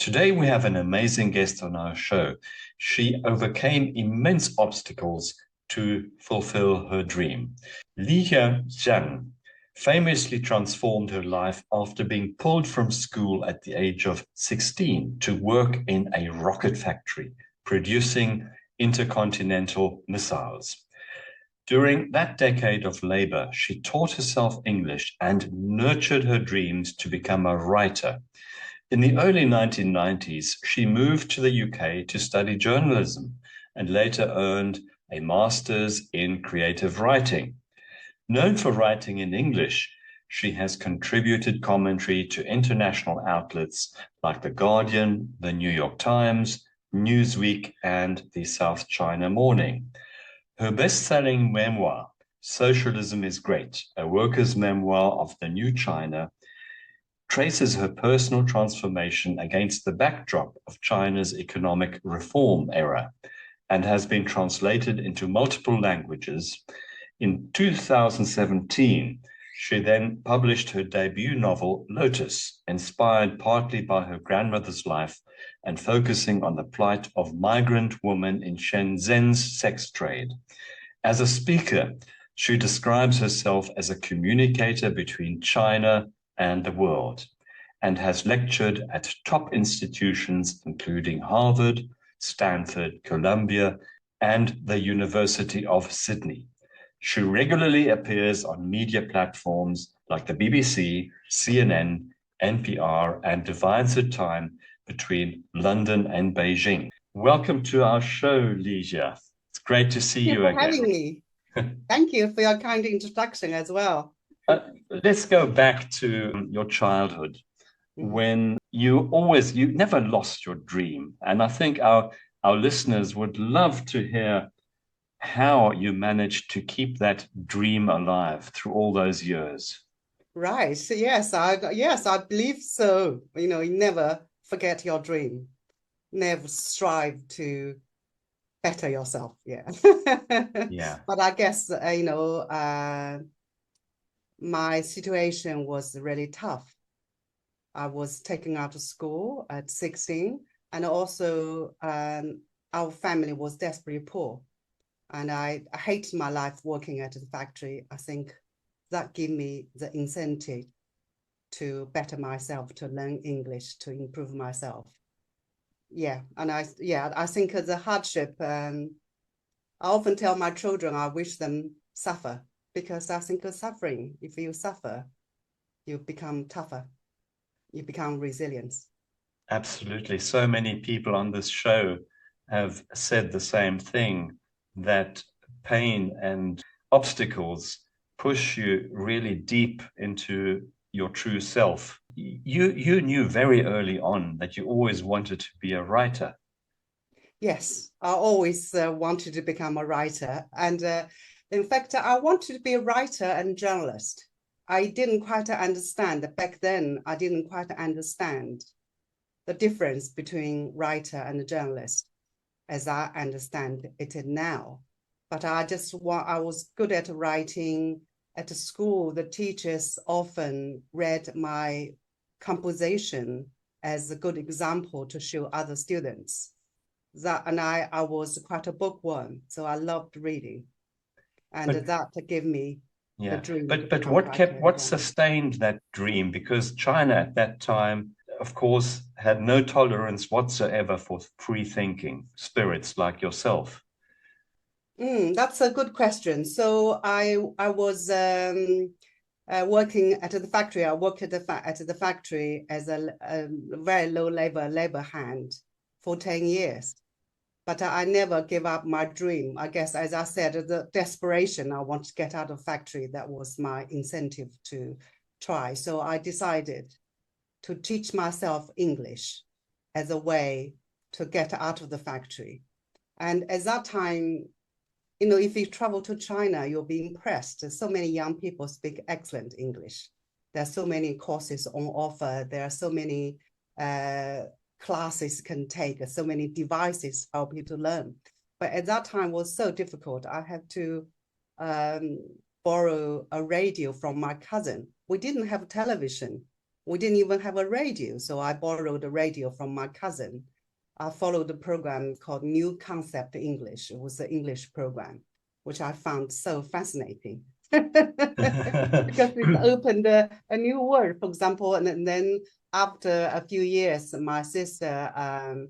Today we have an amazing guest on our show. She overcame immense obstacles to fulfill her dream. Lijia Zhang famously transformed her life after being pulled from school at the age of 16 to work in a rocket factory, producing intercontinental missiles. During that decade of labor, she taught herself English and nurtured her dreams to become a writer. In the early 1990s, she moved to the UK to study journalism and later earned a master's in creative writing. Known for writing in English, she has contributed commentary to international outlets like The Guardian, The New York Times, Newsweek, and the South China Morning. Her best-selling memoir, Socialism Is Great, a worker's memoir of the new China, traces her personal transformation against the backdrop of China's economic reform era and has been translated into multiple languages. In 2017, she then published her debut novel, Lotus, inspired partly by her grandmother's life and focusing on the plight of migrant women in Shenzhen's sex trade. As a speaker, she describes herself as a communicator between China and the world, and has lectured at top institutions including Harvard, Stanford, Columbia, and the University of Sydney. She regularly appears on media platforms like the BBC, CNN, NPR, and divides her time between London and Beijing. Welcome to our show, Lijia. It's great to see you again. Thank you for having me. Thank you for your kind introduction as well. Let's go back to your childhood when you never lost your dream. And I think our listeners would love to hear how you managed to keep that dream alive through all those years. Right. So yes, I believe so. You never forget your dream. Never strive to better yourself. Yeah. Yeah. But I guess, my situation was really tough. I was taken out of school at 16, and also our family was desperately poor. And I hated my life working at the factory. I think that gave me the incentive to better myself, to learn English, to improve myself. Yeah, and I think the hardship, I often tell my children I wish them suffer, because I think of suffering, if you suffer, you become tougher, you become resilient. Absolutely. So many people on this show have said the same thing, that pain and obstacles push you really deep into your true self. You knew very early on that you always wanted to be a writer. Yes, I always wanted to become a writer. And in fact, I wanted to be a writer and journalist. I didn't quite understand, back then, I didn't quite understand the difference between writer and journalist as I understand it now. But I was good at writing. At school, the teachers often read my composition as a good example to show other students. I was quite a bookworm, so I loved reading. And that gave me the dream. But what sustained that dream? Because China at that time, of course, had no tolerance whatsoever for free-thinking spirits like yourself. That's a good question. So I was working at the factory. I worked at the factory as a very low labor hand for 10 years. But I never gave up my dream. I guess, as I said, the desperation, I want to get out of the factory. That was my incentive to try. So I decided to teach myself English as a way to get out of the factory. And at that time, if you travel to China, you'll be impressed. So many young people speak excellent English. There are so many courses on offer. There are so many classes can take, so many devices help you to learn. But at that time, it was so difficult. I had to borrow a radio from my cousin. We didn't have television. We didn't even have a radio, so I borrowed a radio from my cousin. I followed a program called New Concept English. It was an English program, which I found so fascinating. Because it opened a new world, for example, and then after a few years, my sister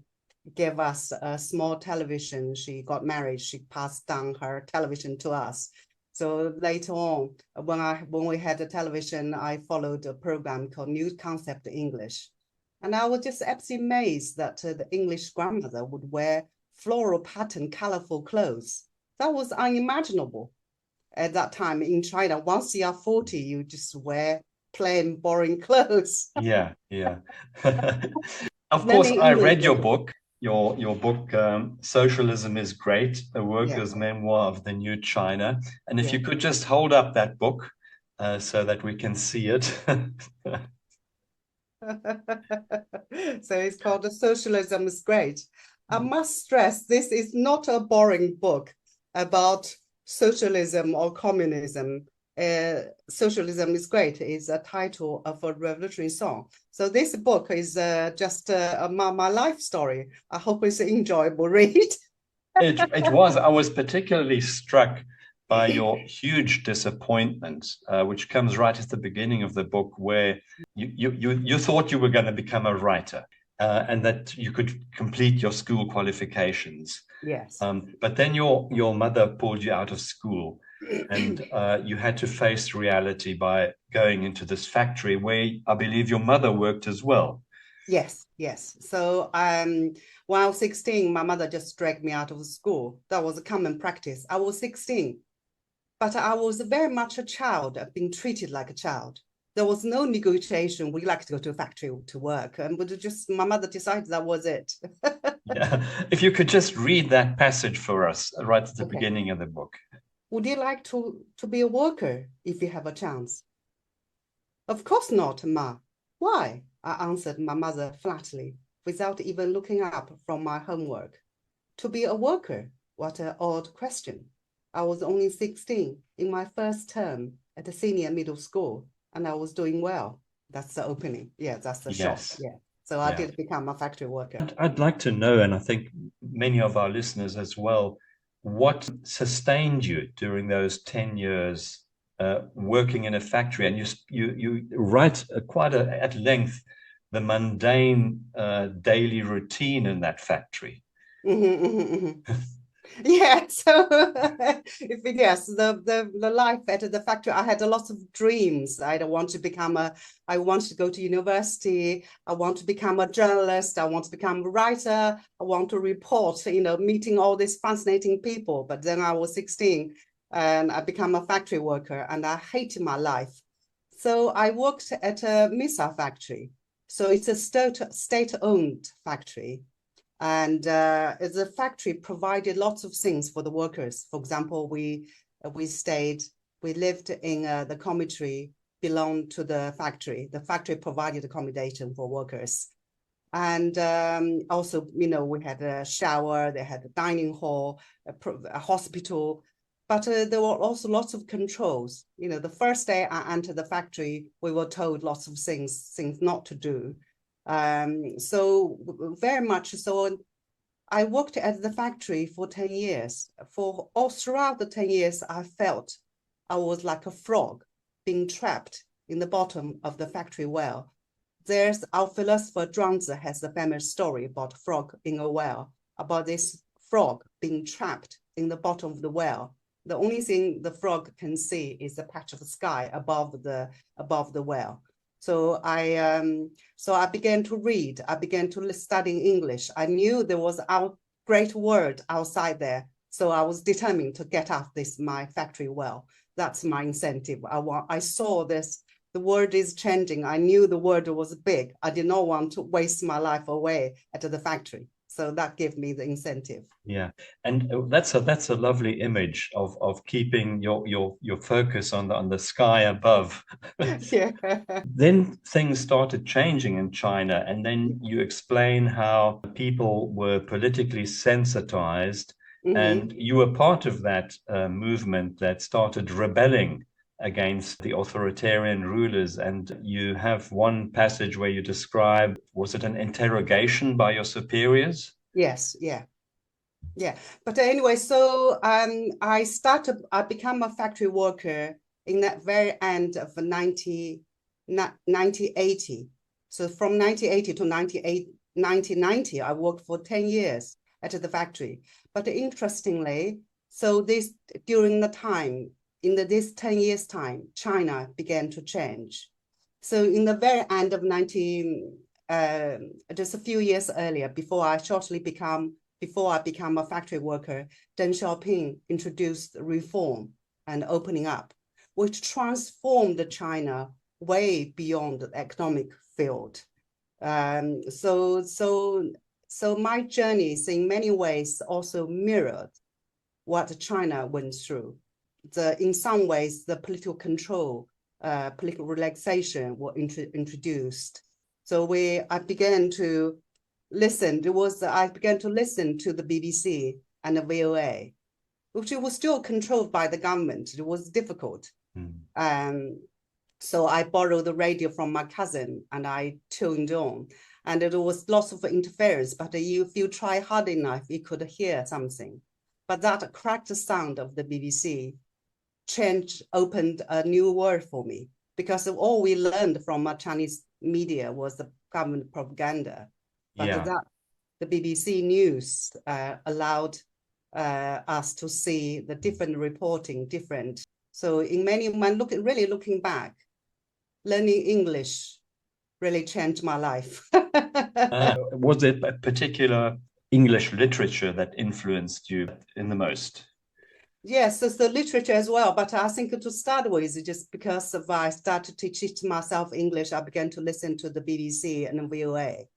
gave us a small television. She got married. She passed down her television to us. So later on, when we had a television, I followed a program called New Concept English. And I was just absolutely amazed that the English grandmother would wear floral pattern, colorful clothes. That was unimaginable at that time in China. Once you are 40, you just wear plain, boring clothes. Yeah. Of course, I read your book. Your book, Socialism Is Great, a worker's memoir of the new China. And if you could just hold up that book so that we can see it. So it's called Socialism Is Great. I must stress, this is not a boring book about socialism or communism. Socialism Is Great is a title of a revolutionary song. So this book is just my life story. I hope it's an enjoyable read. It was. I was particularly struck by your huge disappointment, which comes right at the beginning of the book, where you thought you were going to become a writer and that you could complete your school qualifications. Yes. But then your mother pulled you out of school. And you had to face reality by going into this factory where I believe your mother worked as well. Yes. So when I was 16, my mother just dragged me out of school. That was a common practice. I was 16, but I was very much a child, being treated like a child. There was no negotiation. We like to go to a factory to work. And my mother decided that was it. Yeah. If you could just read that passage for us right at the beginning of the book. Would you like to be a worker if you have a chance? Of course not, Ma. Why? I answered my mother flatly, without even looking up from my homework. To be a worker? What an odd question. I was only 16 in my first term at a senior middle school, and I was doing well. That's the opening. Yeah, that's the shot. Yeah. So I did become a factory worker. I'd like to know, and I think many of our listeners as well, what sustained you during those 10 years working in a factory? And you write quite at length the mundane daily routine in that factory. Yeah, so yes, the life at the factory, I had a lot of dreams. I want to go to university. I want to become a journalist. I want to become a writer. I want to report, meeting all these fascinating people. But then I was 16 and I became a factory worker and I hated my life. So I worked at a missile factory. So it's a state-owned factory. And the factory provided lots of things for the workers. For example, we lived in the dormitory belonged to the factory. The factory provided accommodation for workers. And also, we had a shower, they had a dining hall, a hospital, but there were also lots of controls. The first day I entered the factory, we were told lots of things not to do. So very much so, I worked at the factory for 10 years. For all throughout the 10 years, I felt I was like a frog being trapped in the bottom of the factory well. There's our philosopher Zhuangzi has a famous story about a frog in a well, about this frog being trapped in the bottom of the well. The only thing the frog can see is a patch of sky above the well. So I began to read. I began to study English. I knew there was a great world outside there. So I was determined to get out my factory well. That's my incentive. I saw this. The world is changing. I knew the world was big. I did not want to waste my life away at the factory. So that gave me the incentive. Yeah, and that's a lovely image of keeping your focus on the sky above. Yeah. Then things started changing in China, and then you explain how people were politically sensitized, and you were part of that movement that started rebelling against the authoritarian rulers. And you have one passage where you describe, was it an interrogation by your superiors? Yes, yeah. Yeah, but anyway, so I became a factory worker in that very end of 1980. So from 1980 to 1990, I worked for 10 years at the factory. But interestingly, so this during the time, this 10 years time, China began to change. So in the very end of just a few years earlier, before I became a factory worker, Deng Xiaoping introduced reform and opening up, which transformed China way beyond the economic field. So my journeys in many ways also mirrored what China went through. In some ways, the political control, political relaxation were introduced. So I began to listen. I began to listen to the BBC and the VOA, which was still controlled by the government. It was difficult. So I borrowed the radio from my cousin and I tuned on. And there was lots of interference, but if you try hard enough, you could hear something. But that cracked sound of the BBC opened a new world for me, because all we learned from Chinese media was the government propaganda. But the BBC News allowed us to see the different reporting, So really looking back, learning English really changed my life. Was it a particular English literature that influenced you in the most? Yes, so the literature as well. But I think to start with, just because I started to teach myself English, I began to listen to the BBC and the VOA.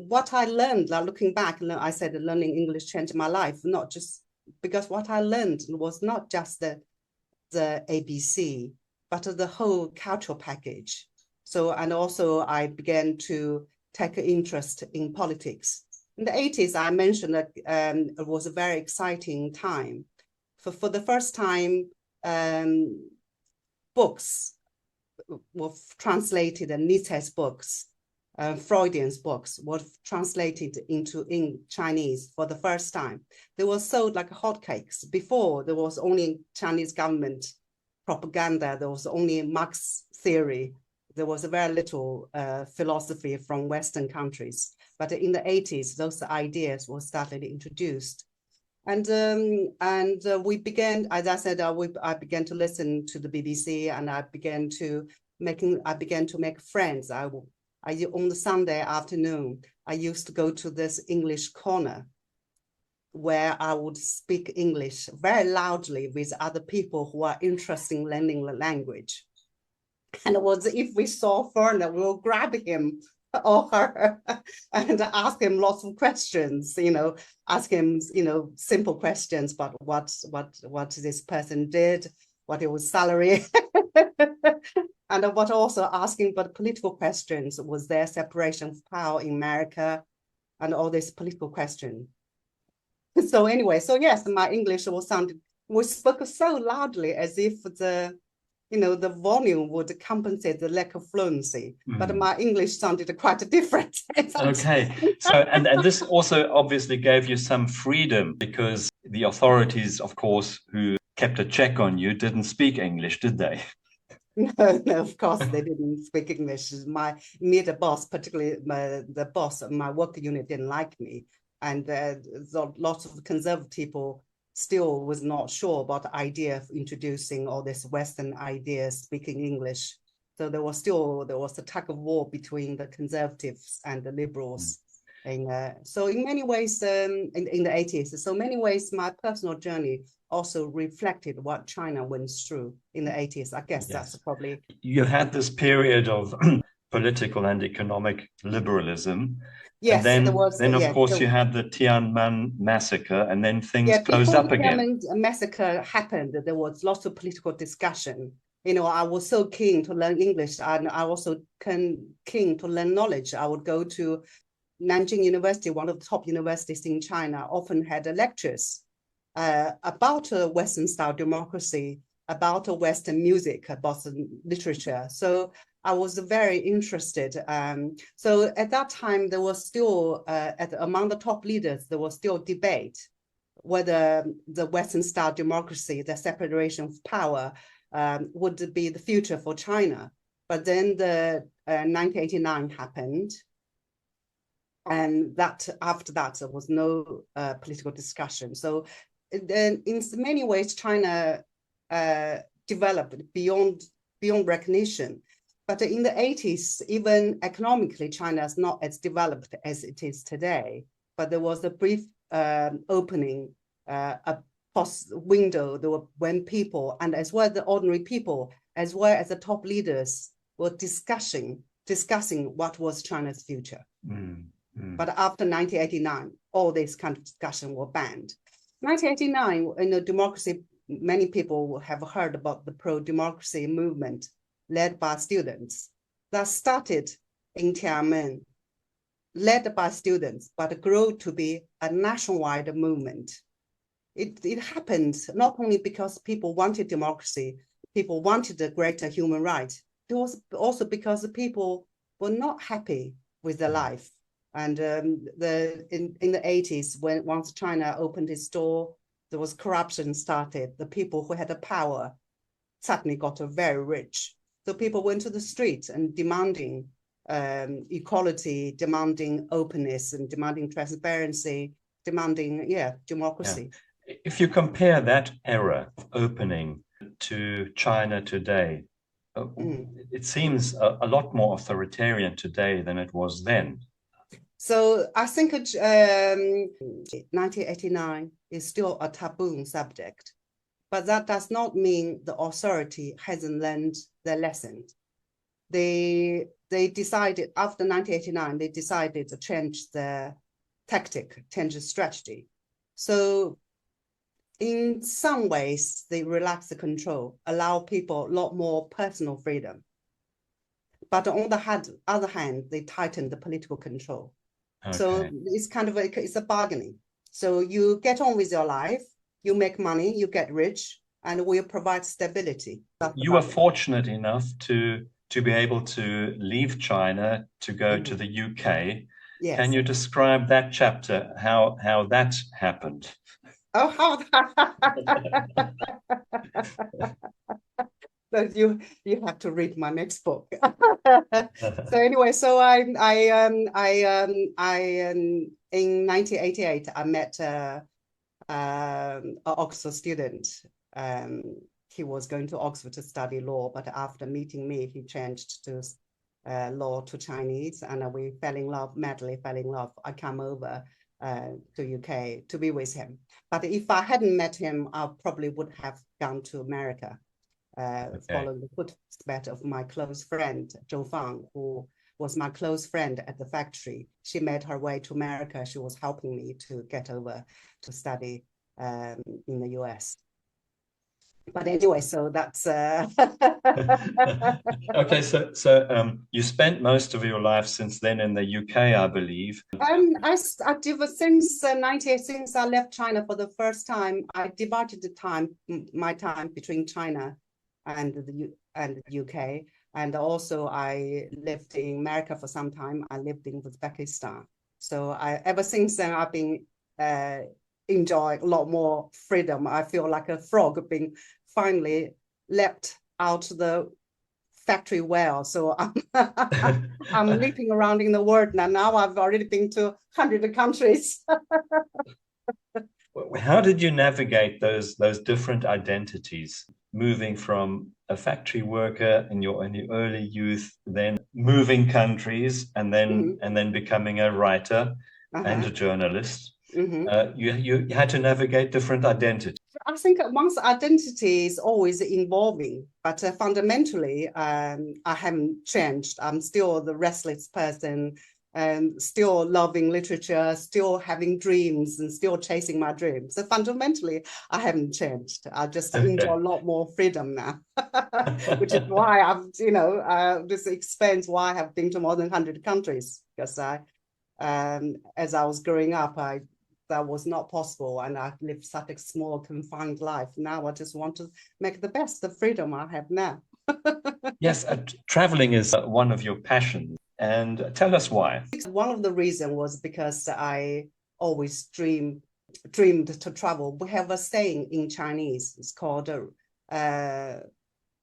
What I learned, looking back, I said learning English changed my life, not just because what I learned was not just the ABC, but the whole cultural package. So, and also I began to take interest in politics. In the 80s, I mentioned that it was a very exciting time. For the first time, books were translated, and Nietzsche's books, Freudian's books were translated in Chinese for the first time. They were sold like hotcakes. Before, there was only Chinese government propaganda. There was only Marx theory. There was very little philosophy from Western countries. But in the 80s, those ideas were started introduced. And we began, as I said, I began to listen to the BBC, and I began to make friends. On the Sunday afternoon, I used to go to this English corner where I would speak English very loudly with other people who are interested in learning the language. And it was, if we saw a foreigner, we'll grab him or her and ask him lots of questions, ask him, simple questions about what this person did, what it was salary. And what also asking about political questions, was there separation of power in America, and all this political question. So anyway, so yes, my English was spoken so loudly as if the volume would compensate the lack of fluency, but my English sounded quite different. Okay, so and this also obviously gave you some freedom, because the authorities, of course, who kept a check on you, didn't speak English, did they? No, of course they didn't speak English. My immediate boss, particularly the boss of my work unit, didn't like me, and lots of conservative people still was not sure about the idea of introducing all these Western ideas, speaking English. So there was a tug of war between the conservatives and the liberals. So in many ways, in the 80s, so many ways, my personal journey also reflected what China went through in the 80s. I guess that's probably... You had this period of political and economic liberalism. Yes, and then of course you had the Tiananmen massacre, and then things closed up again. Before the Tiananmen massacre happened, there was lots of political discussion. I was so keen to learn English, and I also keen to learn knowledge. I would go to Nanjing University, one of the top universities in China, often had lectures about Western-style democracy about Western music, about literature. So I was very interested. So at that time, there was still, among the top leaders, there was still debate whether the Western style democracy, the separation of power, would be the future for China. But then the 1989 happened. And that after that, there was no political discussion. So in many ways, China developed beyond recognition. But in the 80s, even economically, China is not as developed as it is today. But there was a brief opening, a window when people, and as well the ordinary people, as well as the top leaders, were discussing what was China's future. But after 1989, all this kind of discussion were banned. 1989, in the democracy, many people have heard about the pro-democracy movement led by students that started in Tiananmen, led by students, but grew to be a nationwide movement. It happened not only because people wanted democracy, people wanted a greater human rights. It was also because the people were not happy with their life. And in the 80s, once China opened its door, there was corruption started. The people who had the power suddenly got very rich. So people went to the streets and demanding equality, demanding openness, and demanding transparency, demanding, democracy. Yeah. If you compare that era of opening to China today, it seems a lot more authoritarian today than it was then. So I think 1989 is still a taboo subject, but that does not mean the authority hasn't learned their lesson. They decided after 1989, they decided to change the tactic, change the strategy. So in some ways, they relax the control, allow people a lot more personal freedom. But on the other hand, they tighten the political control. Okay. So it's kind of it's a bargaining. So you get on with your life, you make money, you get rich, and we'll provide stability. You were fortunate enough to be able to leave China to go to the UK. Yes. Can you describe that chapter, how that happened? Oh, how that you have to read my next book. So anyway, so I in 1988 I met an Oxford student. He was going to Oxford to study law, but after meeting me, he changed to law to Chinese, and we madly fell in love. I came over to UK to be with him. But if I hadn't met him, I probably would have gone to America, following the footsteps of my close friend, Zhou Fang, who was my close friend at the factory. She made her way to America. She was helping me to get over to study in the US. But anyway, so that's okay. So you spent most of your life since then in the UK, I believe. I did since since I left China for the first time. I divided my time between China and the UK, and also I lived in America for some time. I lived in Uzbekistan. So ever since then I've been enjoying a lot more freedom. I feel like a frog being finally leapt out the factory well. So I'm leaping around in the world now. Now I've already been to 100 countries. How did you navigate those different identities, moving from a factory worker in your early youth, then moving countries, and then becoming a writer and a journalist? You had to navigate different identities. I think one's identity is always evolving, but fundamentally, I haven't changed. I'm still the restless person, and still loving literature, still having dreams, and still chasing my dreams. So fundamentally, I haven't changed. I just enjoy a lot more freedom now, which is why I've, this explains why I have been to more than 100 countries, because as I was growing up, I that was not possible, and I lived such a small, confined life. Now I just want to make the best of freedom I have now. Yes, traveling is one of your passions. And tell us why. One of the reasons was because I always dreamed to travel. We have a saying in Chinese. It's called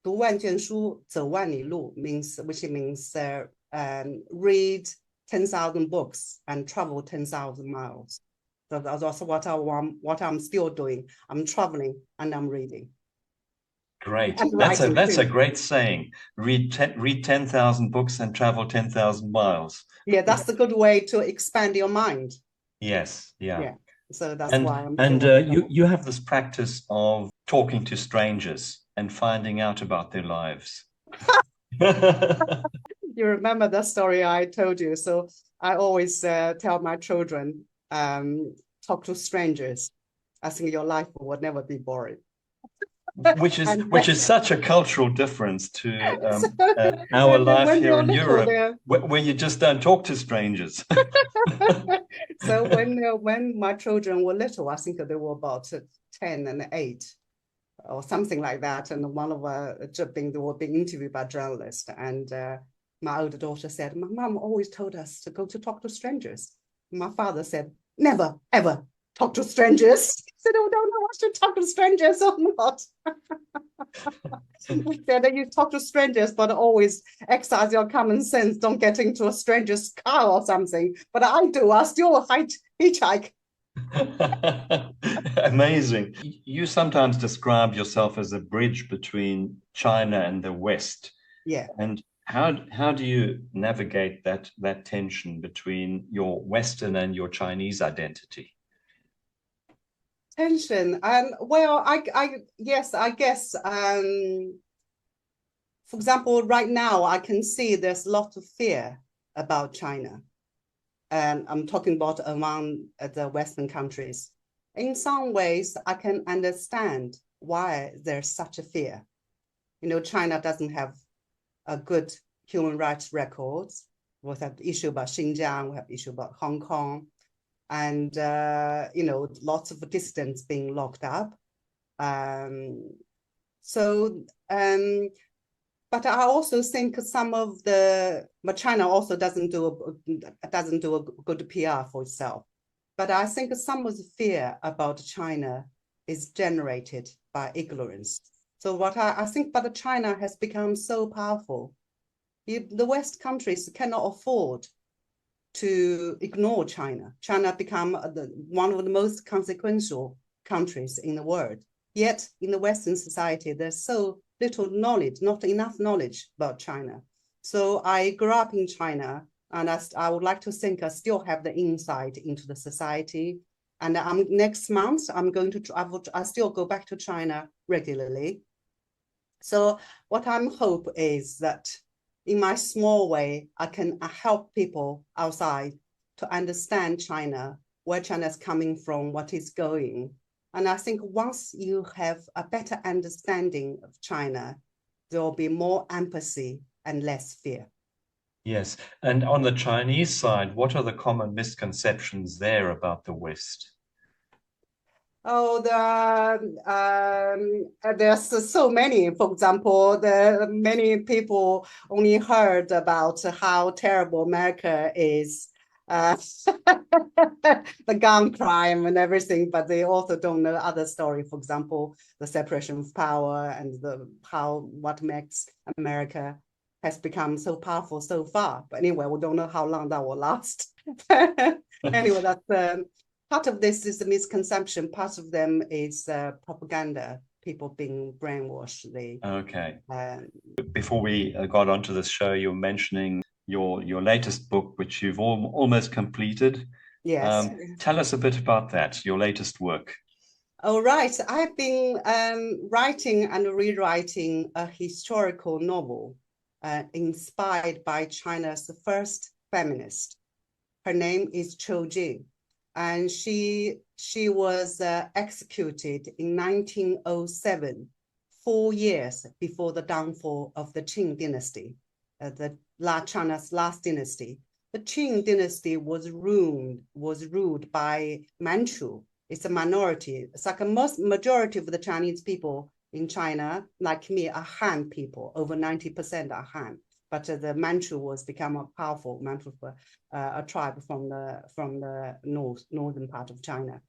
读万卷书，走万里路, which means read 10,000 books and travel 10,000 miles. So that's what I'm still doing. I'm traveling and I'm reading. Great. That's a great saying. Read 10,000 books and travel 10,000 miles. Yeah, that's a good way to expand your mind. Yes, yeah. So that's why I'm you have this practice of talking to strangers and finding out about their lives. You remember the story I told you. So I always tell my children, talk to strangers. I think your life would never be boring. Which is such a cultural difference to our life here in Europe, where you just don't talk to strangers. So when my children were little, I think they were about 10 and 8 or something like that, and one of they were being interviewed by journalists, and my older daughter said, "My mom always told us to talk to strangers." My father said, "Never ever talk to strangers." He said, "Oh, don't know what to talk to strangers or not." He said that you talk to strangers, but always exercise your common sense. Don't get into a stranger's car or something. But I do. I still hitchhike. Amazing. You sometimes describe yourself as a bridge between China and the West. Yeah. And how do you navigate that tension between your Western and your Chinese identity? Tension. Well, I guess. For example, right now I can see there's a lot of fear about China, and I'm talking about among the Western countries. In some ways, I can understand why there's such a fear. You know, China doesn't have a good human rights records. We have the issue about Xinjiang, we have the issue about Hong Kong, and lots of dissidents being locked up. But I also think but China also doesn't do a good PR for itself. But I think some of the fear about China is generated by ignorance. So what I think about China has become so powerful. The West countries cannot afford to ignore China. China become one of the most consequential countries in the world. Yet in the Western society, there's so little knowledge, not enough knowledge about China. So I grew up in China, and I would like to think I still have the insight into the society. And next month, I still go back to China regularly. So what I'm hope is that in my small way, I can help people outside to understand China, where China is coming from, what is going. And I think once you have a better understanding of China, there will be more empathy and less fear. Yes. And on the Chinese side, what are the common misconceptions there about the West? Oh, there's so many. For example, many people only heard about how terrible America is, the gun crime and everything, but they also don't know other story. For example, the separation of power and what makes America has become so powerful so far. But anyway, we don't know how long that will last. Anyway, that's part of this is a misconception. Part of them is propaganda. People being brainwashed. Okay. Before we got onto this show, you were mentioning your latest book, which you've almost completed. Yes. Tell us a bit about that, your latest work. Oh, right. I've been writing and rewriting a historical novel inspired by China's first feminist. Her name is Chou Jing, and she was executed in 1907, 4 years before the downfall of the Qing dynasty, China's last dynasty. the Qing dynasty was ruled by Manchu. It's a minority. It's like majority of the Chinese people in China, like me, are Han people. Over 90% are Han. But the Manchu was become a powerful a tribe from the northern part of China.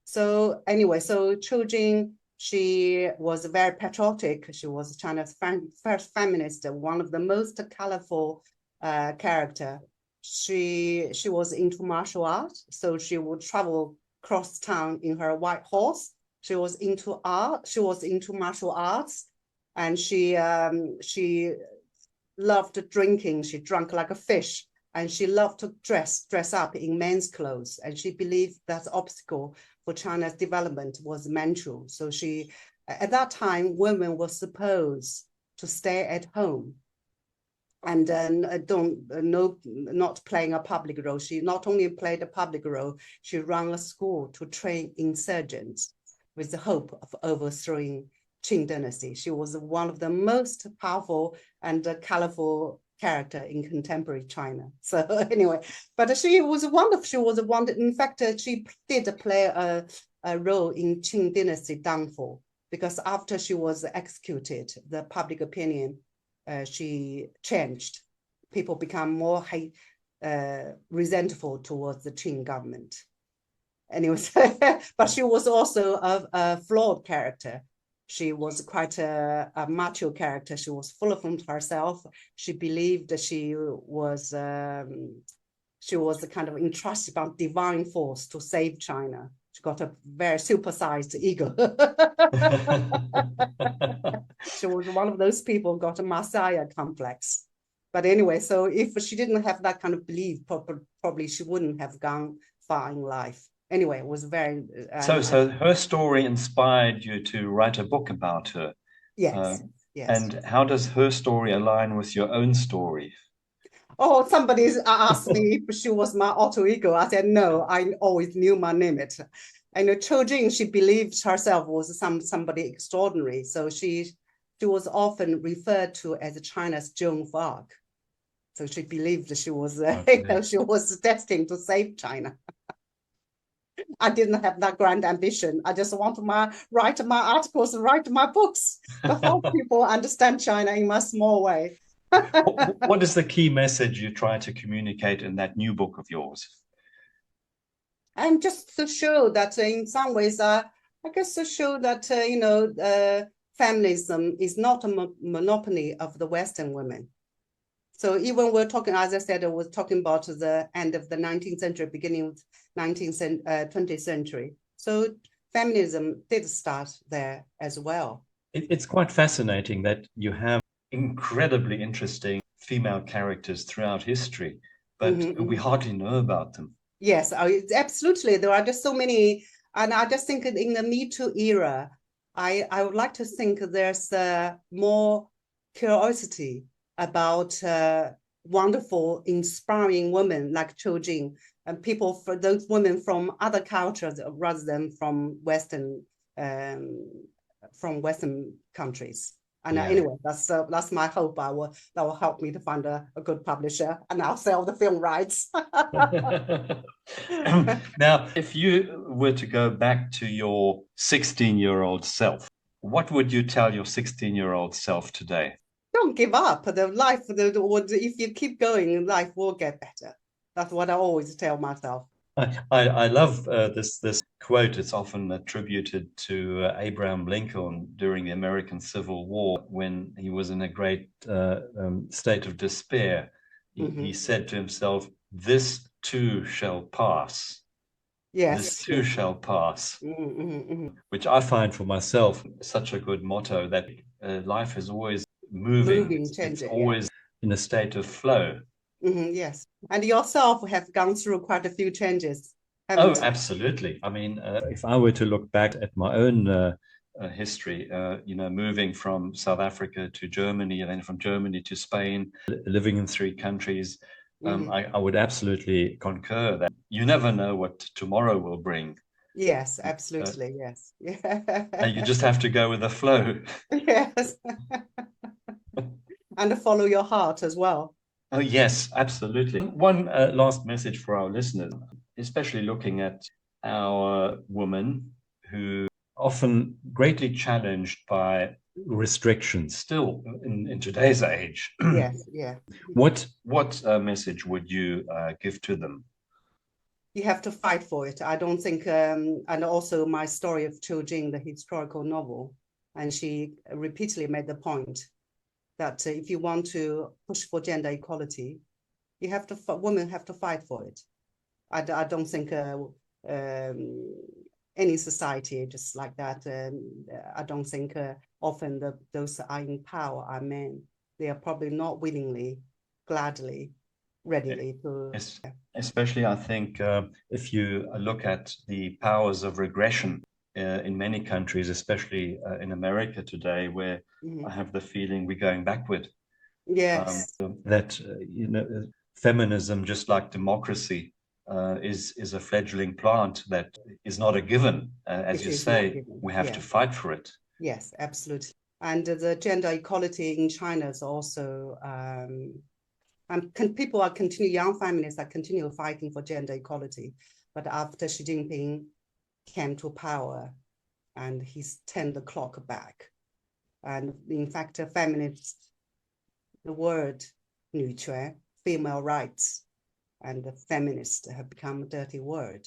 So anyway, so Qiu Jing, she was very patriotic. She was China's first feminist, one of the most colorful character. She was into martial arts, so she would travel cross town in her white horse. She was into art. She was into martial arts, and she loved drinking. She drank like a fish, and she loved to dress up in men's clothes. And she believed that obstacle for China's development was Manchu. So she, at that time, women were supposed to stay at home and not playing a public role. She not only played a public role, she ran a school to train insurgents with the hope of overthrowing Qing dynasty. She was one of the most powerful and colorful character in contemporary China. So anyway, but she was wonderful. She was wonderful. In fact, she did play a role in Qing dynasty downfall, because after she was executed, the public opinion she changed. People become more resentful towards the Qing government. Anyway, but she was also a flawed character. She was quite a macho character. She was full of herself. She believed that she was kind of entrusted by divine force to save China. She got a very supersized ego. She was one of those people who got a messiah complex. But anyway, so if she didn't have that kind of belief, probably she wouldn't have gone far in life. Anyway, it was very... So her story inspired you to write a book about her. Yes, yes. And how does her story align with your own story? Oh, somebody asked me if she was my alter ego. I said, no, I always knew my limit. And Qiu Jing, she believed herself was somebody extraordinary. So she was often referred to as China's Joan of Arc. So she believed that she was, she was destined to save China. I didn't have that grand ambition. I just want to write my articles and write my books to help people understand China in my small way. What is the key message you try to communicate in that new book of yours? And just to show that in some ways, I guess to show that, feminism is not a monopoly of the Western women. So even we're talking, as I said, I was talking about the end of the 19th century, beginning of 20th century. So feminism did start there as well. It's quite fascinating that you have incredibly interesting female characters throughout history, but we hardly know about them. Yes, absolutely. There are just so many. And I just think in the Me Too era, I would like to think there's more curiosity about wonderful, inspiring women like Qiu Jing, and people, for those women from other cultures rather than from Western countries. And anyway, that's my hope. That will help me to find a good publisher, and I'll sell the film rights. Now, if you were to go back to your 16-year-old self, what would you tell your 16-year-old self today? Don't give up. If you keep going, life will get better. That's what I always tell myself. I love this quote. It's often attributed to Abraham Lincoln during the American Civil War, when he was in a great state of despair. He said to himself, "This too shall pass." Yes. This too shall pass. Which I find for myself such a good motto, that life is always moving, it's always in a state of flow. Yes. And yourself have gone through quite a few changes. Oh, absolutely. I mean, if I were to look back at my own history, moving from South Africa to Germany, and then from Germany to Spain, living in 3 countries, I would absolutely concur that you never know what tomorrow will bring. Yes, absolutely. Yes. And you just have to go with the flow. Yes. And follow your heart as well. Oh, yes, absolutely. One last message for our listeners, especially looking at our women who often greatly challenged by restrictions still in today's age. Yes, yeah. What message would you give to them? You have to fight for it. I don't think, and also my story of Qiu Jing, the historical novel, and she repeatedly made the point that if you want to push for gender equality, you have to, women have to fight for it. I don't think any society just like that. I don't think often those are in power are men. They are probably not willingly, gladly, readily to. Yes, especially I think if you look at the powers of regression in many countries, especially in America today, where I have the feeling we're going backward. Yes. That feminism, just like democracy, is a fledgling plant that is not a given. As you say, we have to fight for it. Yes, absolutely. And the gender equality in China is also, young feminists are continue fighting for gender equality. But after Xi Jinping came to power and he's turned the clock back. And in fact, feminists, the word 女权, female rights, and the feminist have become a dirty word.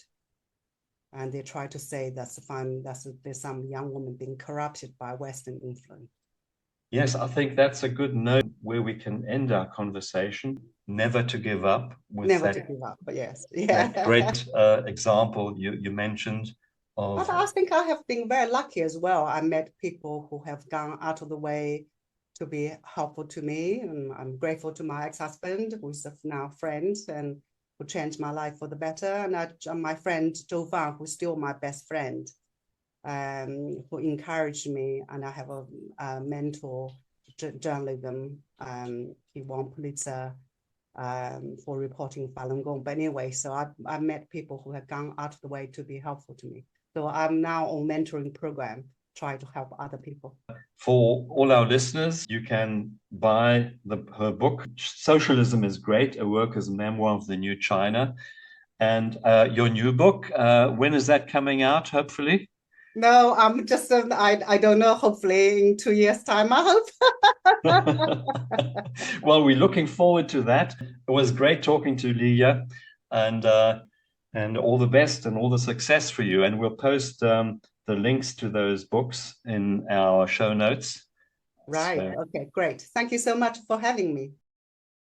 And they try to say there's some young woman being corrupted by Western influence. Yes, I think that's a good note where we can end our conversation. Never to give up. Never to give up, but yes. Yeah. That great example you mentioned. But I think I have been very lucky as well. I met people who have gone out of the way to be helpful to me. And I'm grateful to my ex-husband, who is now a friend and who changed my life for the better. And my friend Zhou Fan, who's still my best friend, who encouraged me. And I have a mentor, journalism. He won Pulitzer for reporting Falun Gong. But anyway, so I met people who have gone out of the way to be helpful to me. So I'm now on mentoring program, trying to help other people. For all our listeners, you can buy her book, Socialism Is Great, a worker's memoir of the new China. And your new book, when is that coming out, hopefully? No, I'm just, I don't know, hopefully in 2 years' time, I hope. Well, we're looking forward to that. It was great talking to Lijia, and all the best and all the success for you. And we'll post the links to those books in our show notes. Right. So, okay, great. Thank you so much for having me.